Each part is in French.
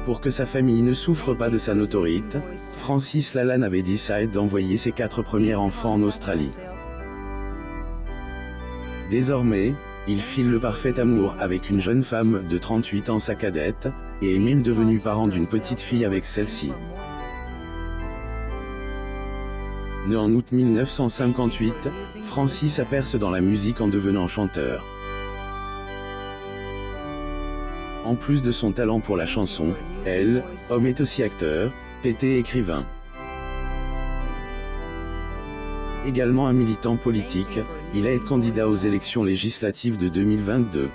Pour que sa famille ne souffre pas de sa notoriété, Francis Lalanne avait décidé d'envoyer ses 4 premiers enfants en Australie. Désormais, il file le parfait amour avec une jeune femme de 38 ans, sa cadette, et est même devenu parent d'une petite fille avec celle-ci. Né en août 1958, Francis a percé dans la musique en devenant chanteur. En plus de son talent pour la chanson, homme est aussi acteur, pété et écrivain. Également un militant politique, il a été candidat aux élections législatives de 2022.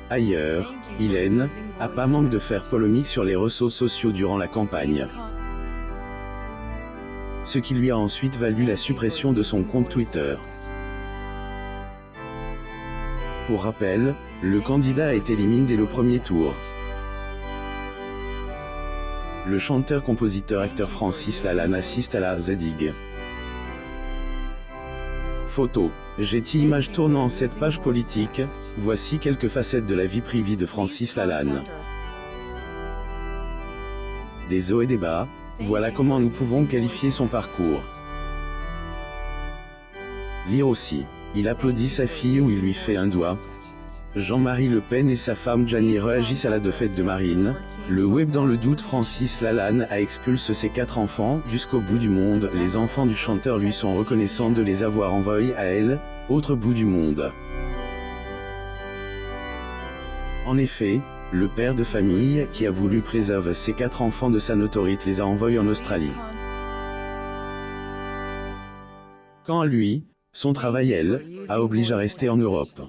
Ailleurs, il a pas manque de faire polémique sur les réseaux sociaux durant la campagne. Ce qui lui a ensuite valu la suppression de son compte Twitter. Pour rappel, le candidat a été éliminé dès le premier tour. Le chanteur, compositeur, acteur Francis Lalanne assiste à la Zadig. Photo. Getty Images. Tournant cette page politique, voici quelques facettes de la vie privée de Francis Lalanne. Des hauts et des bas, voilà comment nous pouvons qualifier son parcours. Lire aussi. Il applaudit sa fille ou il lui fait un doigt. Jean-Marie Le Pen et sa femme Gianni réagissent à la défaite de Marine. Le web dans le doute. Francis Lalanne a expulsé ses 4 enfants jusqu'au bout du monde. Les enfants du chanteur lui sont reconnaissants de les avoir envoyés à elle, autre bout du monde. En effet, le père de famille, qui a voulu préserver ses 4 enfants de sa notoriété, les a envoyés en Australie. Quant à lui, son travail, a obligé à rester en Europe.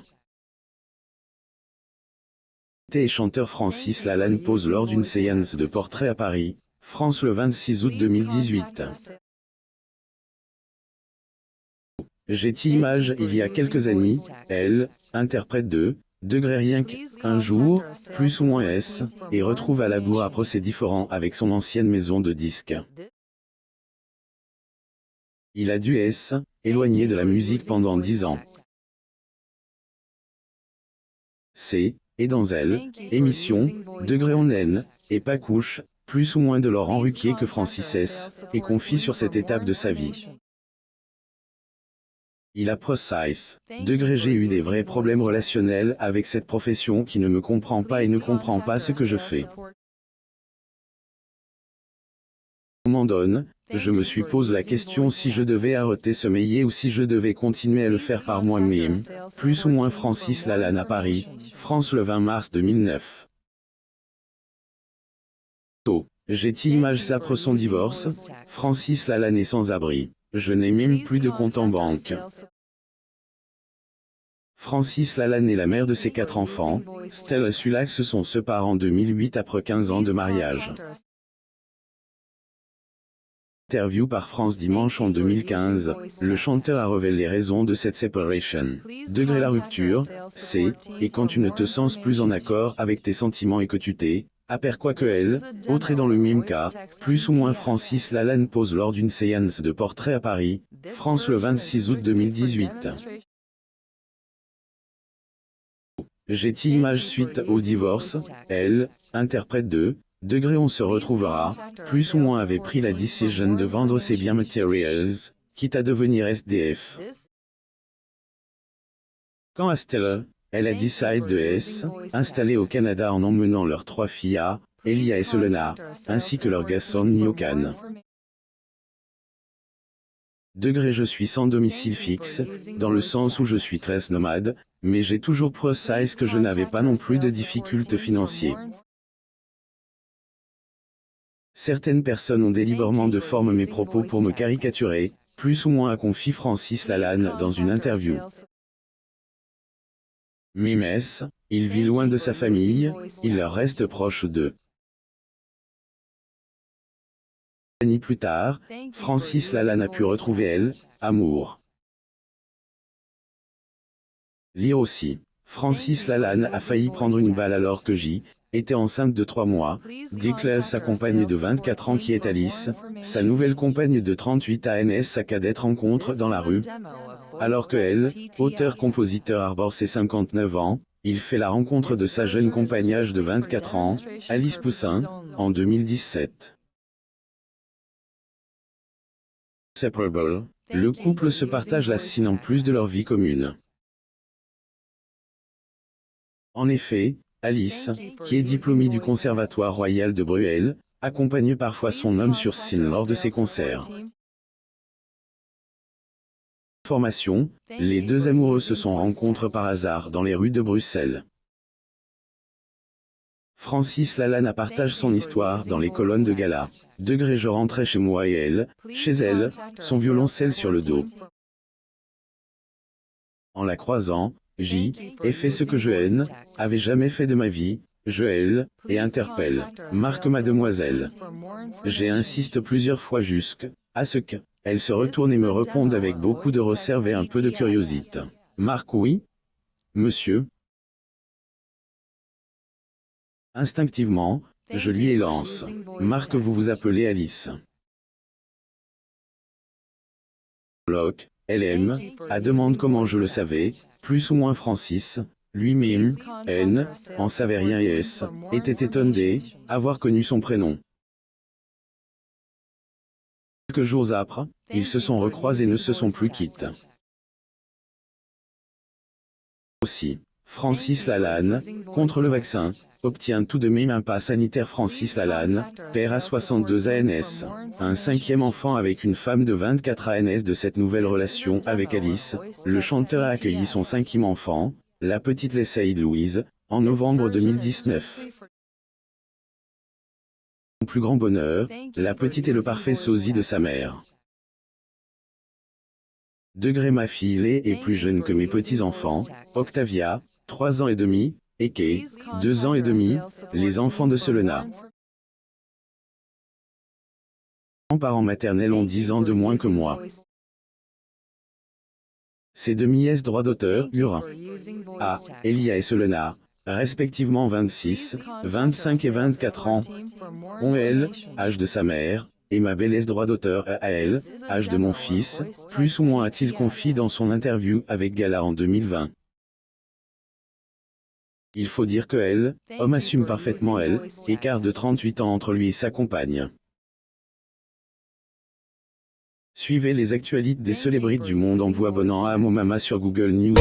Et chanteur Francis Lalanne pose lors d'une séance de portrait à Paris, France le 26 août 2018. Getty Images. Il y a quelques années, interprète de rien qu'un jour, plus ou moins et retrouve à la bourre à procès différents avec son ancienne maison de disques. Il a dû éloigné de la musique pendant 10 ans. Et dans émission, on et pas couche, plus ou moins de Laurent Ruquier que Francis est confie sur cette étape de sa vie. Il a précise, j'ai eu des vrais problèmes relationnels avec cette profession qui ne me comprend pas et ne comprend pas ce que je fais. À un moment donné, je me suis posé la question si je devais arrêter ce métier ou si je devais continuer à le faire par moi-même, plus ou moins. Francis Lalanne à Paris, France le 20 mars 2009. Getty Images. Après son divorce, Francis Lalanne est sans abri. Je n'ai même plus de compte en banque. Francis Lalanne est la mère de ses 4 enfants. Stella Sulac se sont séparés en 2008 après 15 ans de mariage. Interview par France Dimanche en 2015, le chanteur a révélé les raisons de cette séparation. La rupture, et quand tu ne te sens plus en accord avec tes sentiments et que tu aperçois que autre est dans le même cas, plus ou moins. Francis Lalanne pose lors d'une séance de portrait à Paris, France le 26 août 2018. Getty Images. Suite au divorce, interprète de on se retrouvera, plus ou moins avait pris la décision de vendre ses biens materials, quitte à devenir SDF. Quant à Stella, elle a décidé de installer au Canada en emmenant leurs 3 filles, Elia et Selena, ainsi que leur garçon Nyokan. Je suis sans domicile fixe, dans le sens où je suis très nomade, mais j'ai toujours précisé que je n'avais pas non plus de difficultés financières. Certaines personnes ont délibérément de forme mes propos pour me caricaturer, plus ou moins, a confié Francis Lalanne dans une interview. Mimes, il vit loin de sa famille, il leur reste proche d'eux. Années plus tard, Francis Lalanne a pu retrouver amour. Lire aussi. Francis Lalanne a failli prendre une balle alors que était enceinte de 3 mois, déclare sa compagne de 24 ans qui est Alice, sa nouvelle compagne de 38 ans sa cadette rencontre dans la rue. Alors que auteur-compositeur arbore ses 59 ans, Il fait la rencontre de sa jeune compagne âge de 24 ans, Alice Poussin, en 2017. Inseparable, le couple se partage la scène en plus de leur vie commune. En effet, Alice, qui est diplômée du Conservatoire royal de Bruxelles, accompagne parfois son homme sur scène lors de ses concerts. Formation, les deux amoureux se sont rencontrés par hasard dans les rues de Bruxelles. Francis Lalanne partage son histoire dans les colonnes de gala. Degré je rentrais chez moi et elle, chez elle, son violoncelle sur le dos. En la croisant, J, ai fait ce que je haine, avait jamais fait de ma vie, je elle, et interpelle, marque mademoiselle. J'ai insiste plusieurs fois jusqu'à ce que, elle se retourne et me réponde avec beaucoup de réserve et un peu de curiosité. Marc oui? Monsieur? Instinctivement, je lui élance. Marc vous vous appelez Alice. Locke, LM, à demande comment je le savais, plus ou moins Francis, lui-même, N, en savait rien et S, était étonné, avoir connu son prénom. Quelques jours après, ils se sont recroisés et ne se sont plus quittés. Aussi, Francis Lalanne, contre le vaccin, obtient tout de même un pass sanitaire. Francis Lalanne, père à 62 ANS, un cinquième enfant avec une femme de 24 ANS. De cette nouvelle relation avec Alice, le chanteur a accueilli son cinquième enfant, la petite Leslie Louise, en novembre 2019. Son plus grand bonheur, la petite est le parfait sosie de sa mère. Degré ma fille est plus jeune que mes petits-enfants, Octavia, 3 ans et demi, et Kay, 2 ans et demi, les enfants de Selena. Mes parents maternels ont 10 ans de moins que moi. Ces demi-s droits d'auteur eurent à Elia et Selena, respectivement 26, 25 et 24 ans, ont elle, âge de sa mère, et ma belle droit d'auteur à elle, âge de mon fils, plus ou moins a-t-il confié dans son interview avec Gala en 2020. Il faut dire que elle, homme assume parfaitement elle, écart de 38 ans entre lui et sa compagne. Suivez les actualités des célébrités du monde en vous abonnant à Amomama sur Google News.